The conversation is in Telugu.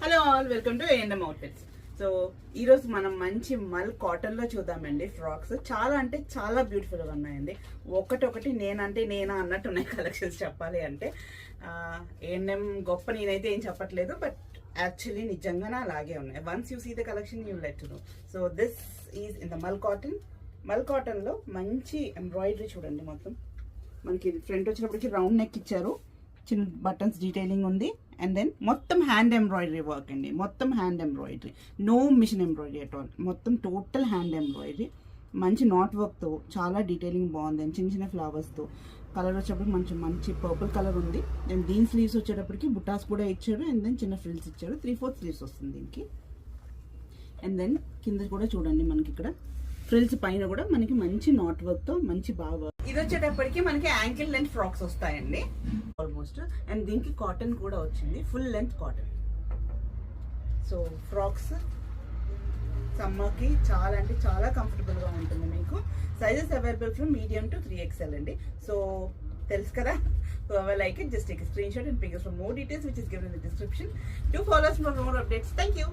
Hello all, welcome to A&M outfits. So ఈరోజు మనం మంచి మల్ కాటన్లో చూద్దామండి. ఫ్రాక్స్ చాలా అంటే చాలా బ్యూటిఫుల్గా ఉన్నాయండి. ఒకటొకటి నేనా అన్నట్టు ఉన్నాయి కలెక్షన్స్. చెప్పాలి అంటే A&M గొప్ప నేనైతే ఏం చెప్పట్లేదు, బట్ యాక్చువల్లీ నిజంగానే అలాగే ఉన్నాయి. Once you see the collection you let to know. So this is in the mul cotton. Mul కాటన్లో మంచి ఎంబ్రాయిడరీ చూడండి. మొత్తం మనకి ఫ్రంట్ వచ్చినప్పటికి రౌండ్ నెక్ ఇచ్చారు, చిన్న బటన్స్ డీటెయిలింగ్ ఉంది, అండ్ దెన్ మొత్తం హ్యాండ్ ఎంబ్రాయిడరీ వర్క్ అండి. మొత్తం hand embroidery, no machine embroidery at all. మొత్తం టోటల్ హ్యాండ్ ఎంబ్రాయిడరీ, మంచి నాట్ వర్క్తో చాలా డీటెయిలింగ్ బాగుంది. అండ్ చిన్న చిన్న ఫ్లవర్స్తో కలర్ వచ్చేటప్పటికి మంచి మంచి పర్పుల్ కలర్ ఉంది. అండ్ దీని స్లీవ్స్ వచ్చేటప్పటికి బుటాస్ కూడా ఇచ్చారు, అండ్ దెన్ చిన్న ఫ్రిల్స్ ఇచ్చారు. 3/4 స్లీవ్స్ వస్తుంది దీనికి. అండ్ దెన్ కింద కూడా చూడండి, మనకి ఇక్కడ ఫ్రిల్స్ పైన కూడా మనకి మంచి నాట్ వర్క్తో మంచి బాగా. ఇది వచ్చేటప్పటికి మనకి యాంకిల్ లెంత్ ఫ్రాక్స్ వస్తాయండి ఆల్మోస్ట్. అండ్ దీనికి కాటన్ కూడా వచ్చింది, full length cotton. So frocks సమ్మర్కి చాలా అంటే చాలా కంఫర్టబుల్గా ఉంటుంది. మీకు sizes available from medium to 3XL అండి. సో తెలుసు కదా. So I like it. Just take a screenshot and pick us for more details, which is given in the description. Do follow us for more updates. Thank you.